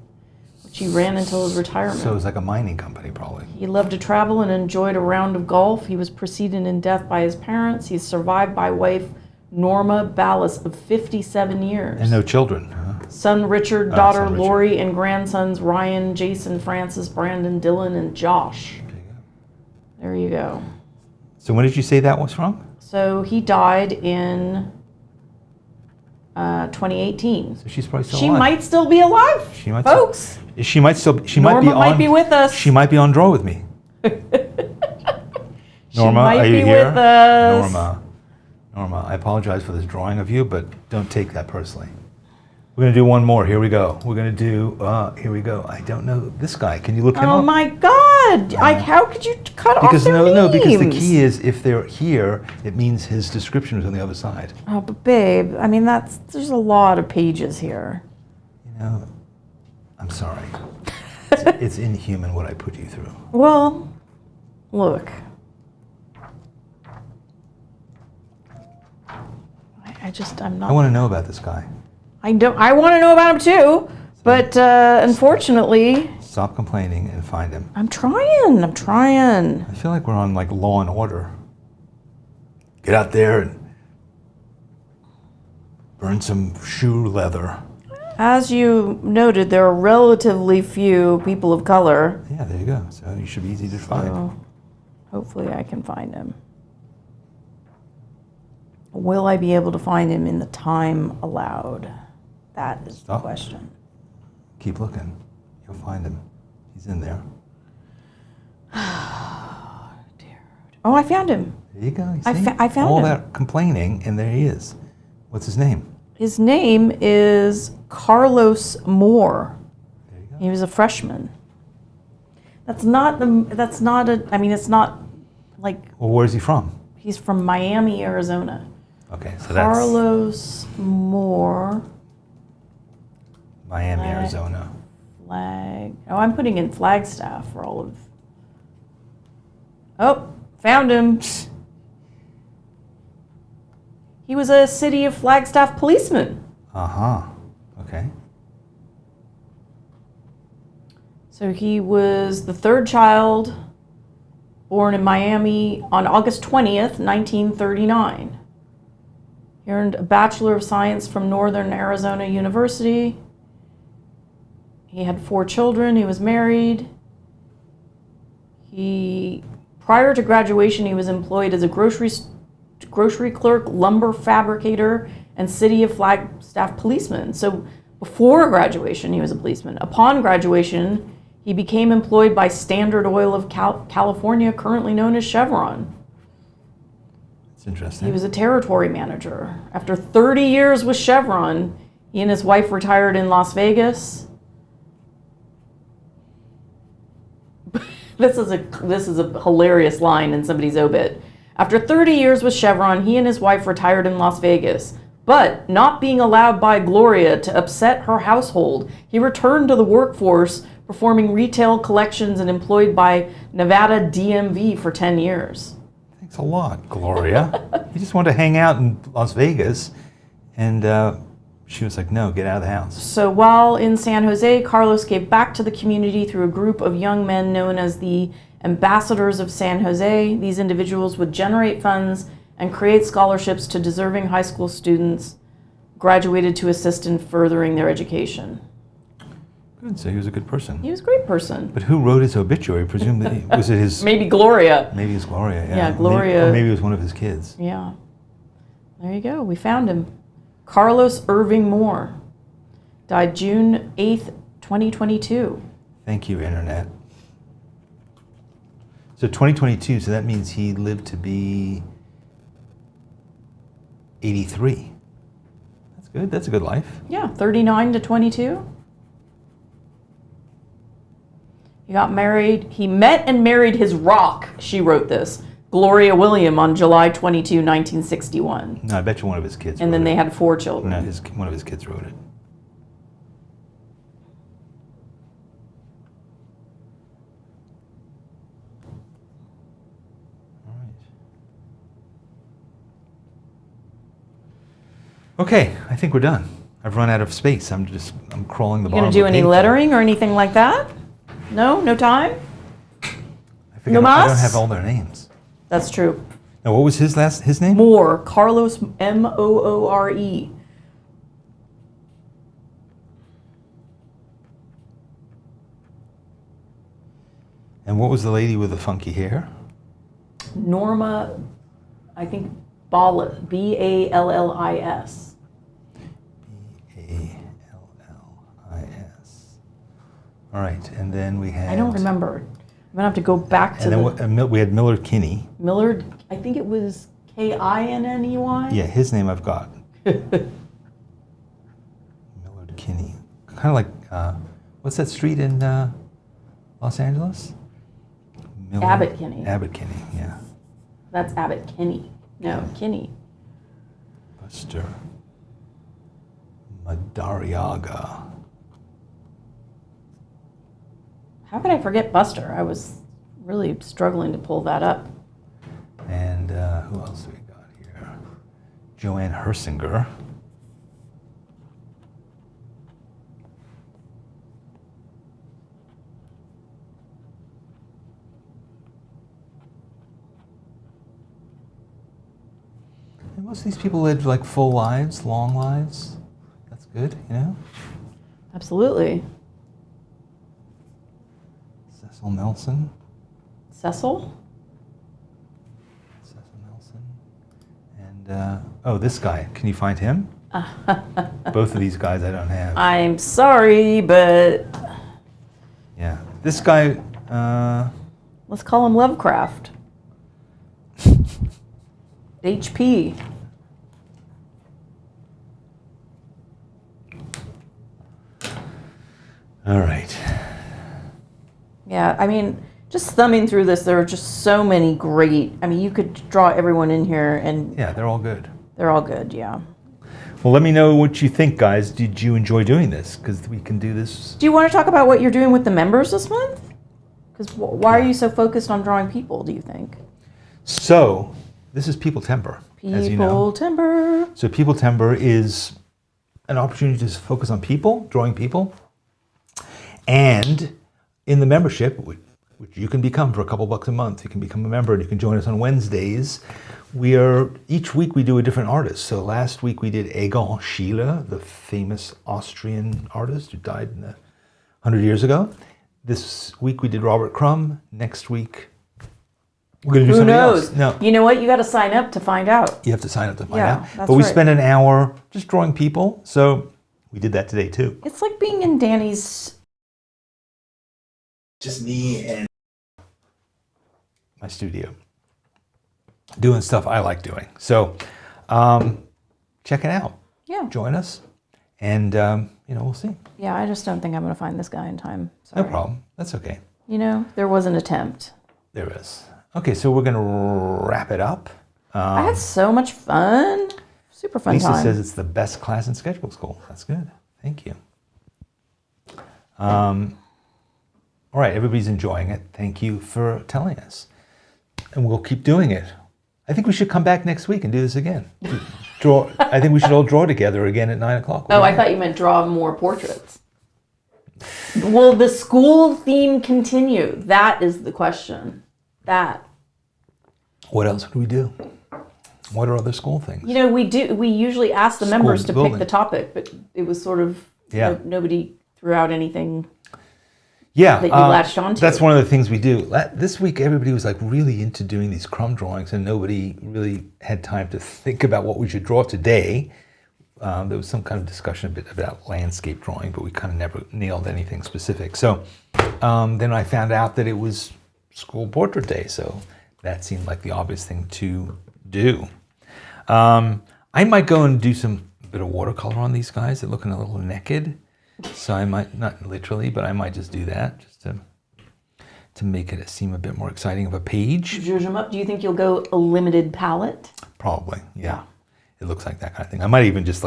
which he ran until his retirement. So it was like a mining company, probably. He loved to travel and enjoyed a round of golf. He was preceded in death by his parents. He's survived by wife Norma Ballas of 57 years. And no children, huh? Son Richard, daughter Lori, and grandsons Ryan, Jason, Francis, Brandon, Dylan, and Josh. There you go. So when did you say that was from? So he died in 2018. So she's probably still alive. She might still be alive, she might folks. She might still. She Norma might be with us. She might be on Draw With Me. Norma, are you here? With us. Norma, I apologize for this drawing of you, but don't take that personally. We're going to do one more. Here we go. We're going to do, here we go. I don't know this guy. Can you look him up? Oh my God. How could you cut off their names? No, because the key is if they're here, it means his description is on the other side. Oh, but babe, I mean, there's a lot of pages here. You know, I'm sorry. It's inhuman what I put you through. Well, look. I'm I not. want to know about this guy. I want to know about him too, but unfortunately, Stop complaining and find him. I'm trying. I feel like we're on like Law and Order. Get out there and burn some shoe leather. As you noted, there are relatively few people of color. Yeah, there you go. So you should be easy to find. So hopefully I can find him. Will I be able to find him in the time allowed? That is the question. Keep looking. You'll find him. He's in there. Dear. Oh, I found him. There you go. You I see? found all him. that complaining, and there he is. What's his name? His name is Carlos Moore. There you go. He was a freshman. It's not like, Well, where's he from? he's from Miami, Arizona. Okay, so that's Carlos Moore. Miami, Arizona. Oh, I'm putting in Flagstaff for all of. Oh, found him. He was a city of Flagstaff policeman. Uh-huh. Okay. So he was the third child born in Miami on August 20th, 1939. He earned a Bachelor of Science from Northern Arizona University. He had 4 children. He was married. Prior to graduation, he was employed as a grocery clerk, lumber fabricator, and city of Flagstaff policeman. So before graduation, he was a policeman. Upon graduation, he became employed by Standard Oil of California, currently known as Chevron. That's interesting. He was a territory manager. After 30 years with Chevron, he and his wife retired in Las Vegas. This is a hilarious line in somebody's obit. After 30 years with Chevron, he and his wife retired in Las Vegas. But not being allowed by Gloria to upset her household, he returned to the workforce, performing retail collections and employed by Nevada DMV for 10 years. Thanks a lot, Gloria. He just wanted to hang out in Las Vegas, and she was like, no, get out of the house. So while in San Jose, Carlos gave back to the community through a group of young men known as the Ambassadors of San Jose. These individuals would generate funds and create scholarships to deserving high school students graduated to assist in furthering their education. Good, so he was a good person. He was a great person. But who wrote his obituary? Presumably, was it his... Maybe Gloria. Maybe it's Gloria, yeah. Yeah, Gloria. Or maybe it was one of his kids. Yeah. There you go. We found him. Carlos Irving Moore. Died June 8th, 2022. Thank you, Internet. So 2022, so that means he lived to be 83. That's good. That's a good life. Yeah, 39 to 22. He got married. He met and married his rock, she wrote this, Gloria William, on July 22, 1961. No, I bet you one of his kids And wrote then it. they had 4 children. No, one of his kids wrote it. All right. Okay, I think we're done. I've run out of space. I'm crawling the You bottom. gonna do of the any page. lettering or anything like that? No? No time? I figure No I don't mas? have all their names. That's true. Now, what was his name? Moore. Carlos, Moore. And what was the lady with the funky hair? Norma, I think, Ballis. Ballis. Ballis. All right, and then we had... I don't remember. I'm gonna have to go back to And then we had Millard Kinney. Millard. I think it was Kinney. Yeah, his name I've got. Millard Kinney. Kind of like, what's that street in Los Angeles? Abbott Kinney. Abbott Kinney, yeah. That's Abbott Kinney. No, Kinney. Buster Madariaga. How could I forget Buster? I was really struggling to pull that up. And who else do we got here? Joanne Hersinger. And most of these people live like full lives, long lives. That's good, you know? Absolutely. Cecil Nelson. Cecil? Cecil Nelson. And, oh, this guy. Can you find him? Both of these guys I don't have. I'm sorry, but Yeah. This guy, let's call him Lovecraft. HP. all right. Yeah, I mean, just thumbing through this, there are just so many great. I mean, you could draw everyone in here, and Yeah, they're all good. they're all good. Yeah. Well, let me know what you think, guys. Did you enjoy doing this? Because we can do this. Do you want to talk about what you're doing with the members this month? Because why are you so focused on drawing people? Do you think? So, this is People Temper, as you know. People timber. So, People Temper is an opportunity to focus on people, drawing people. And in the membership, which you can become for a couple bucks a month, you can become a member and you can join us on Wednesdays. Each week we do a different artist. So last week we did Egon Schiele, the famous Austrian artist who died 100 years ago. This week we did Robert Crumb. Next week we're going to do Who something knows? else. No, You know what? You got to sign up to find out. you have to sign up to find Yeah, out. that's But we right. spend an hour just drawing people. So we did that today too. It's like being in Danny's. Just me and my studio doing stuff I like doing. So check it out. Yeah. Join us, and we'll see. Yeah, I just don't think I'm going to find this guy in time. No Sorry. problem. That's okay. You know, there was an attempt. There is. Okay, so we're gonna wrap it up. I had so much fun. Super fun Lisa time. says it's the best class in Sketchbook School. That's good. Thank you. All right, everybody's enjoying it. Thank you for telling us. And we'll keep doing it. I think we should come back next week and do this again. I think we should all draw together again at 9 o'clock. Oh, I thought you meant draw more portraits. Will the school theme continue? That is the question. That. What else would we do? What are other school things? You know, we usually ask the members to building. pick the topic, but it was sort of, Yeah. nobody threw out anything. Yeah, that you latched onto. That's one of the things we do. This week, everybody was like really into doing these crumb drawings, and nobody really had time to think about what we should draw today. There was some kind of discussion a bit about landscape drawing, but we kind of never nailed anything specific. So then I found out that it was School Portrait Day, so that seemed like the obvious thing to do. I might go and do some bit of watercolor on these guys. They're looking a little naked. So I might, not literally, but I might just do that just to make it seem a bit more exciting of a page. Zhuzh them up. Do you think you'll go a limited palette? Probably, yeah. It looks like that kind of thing. I might even just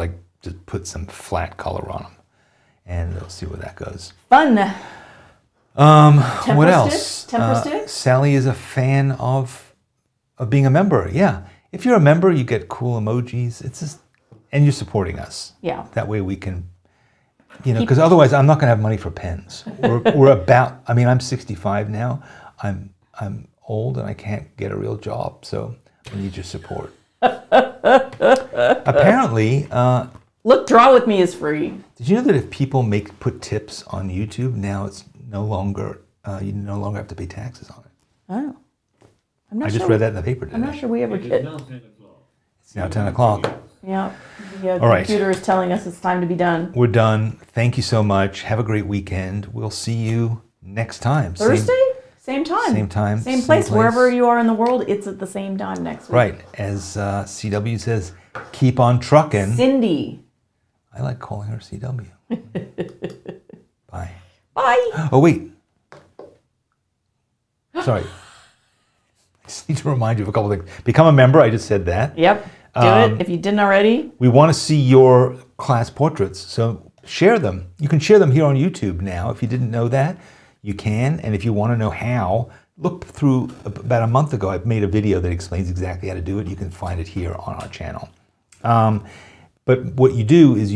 put some flat color on them, and we'll see where that goes. Fun. What else? Temper stick? Sally is a fan of being a member. Yeah, if you're a member, you get cool emojis. It's just, and you're supporting us. Yeah. That way we can. Because otherwise I'm not going to have money for pens. I'm 65 now. I'm old and I can't get a real job, so I need your support. Apparently, Look, Draw With Me is free. did you know that if people put tips on YouTube, now it's no longer, you no longer have to pay taxes on it? Oh. I'm not I just sure. read that in the paper today. I'm not sure we ever did. It's now 10 o'clock. Yeah. The All right. computer is telling us it's time to be done. We're done. Thank you so much. Have a great weekend. We'll see you next time. Thursday? Same time. Same time, Same same place. place. Wherever you are in the world, it's at the same time next week. Right. As CW says, keep on trucking. Cindy. I like calling her CW. Bye. Bye. Oh, wait. Sorry. I just need to remind you of a couple things. Become a member. I just said that. Yep. Do it if you didn't already. We want to see your class portraits, so share them. You can share them here on YouTube now. If you didn't know that, you can. And if you want to know how, look through about a month ago, I made a video that explains exactly how to do it. You can find it here on our channel. But what you do is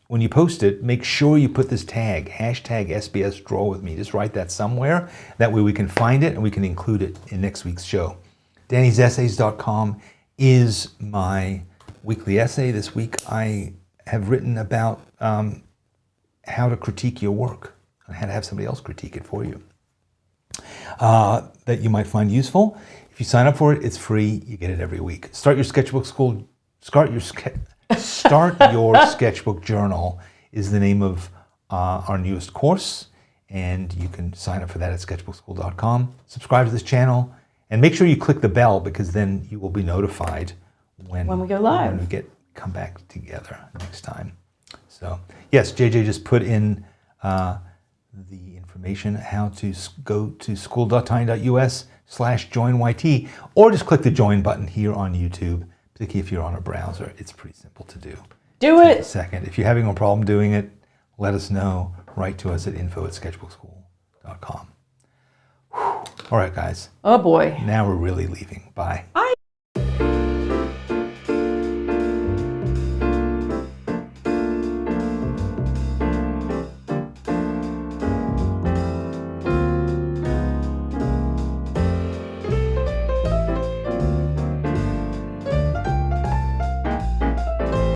when you post it, make sure you put this tag, hashtag SBS Draw With Me. Just write that somewhere. That way we can find it and we can include it in next week's show. Danny'sEssays.com is my weekly essay. This week I have written about how to critique your work and how to have somebody else critique it for you. That you might find useful. If you sign up for it, it's free. You get it every week. Start your sketchbook school. Start your sketchbook journal is the name of our newest course, and you can sign up for that at sketchbookschool.com. Subscribe to this channel, and make sure you click the bell because then you will be notified when we go live. When we come back together next time. So yes, JJ just put in the information how to go to school.tiny.us/joinyt, or just click the join button here on YouTube, particularly if you're on a browser. It's pretty simple to do. Take a second. If you're having a problem doing it, let us know. Write to us at info@sketchbookschool.com. All right, guys. Oh boy. Now we're really leaving. Bye.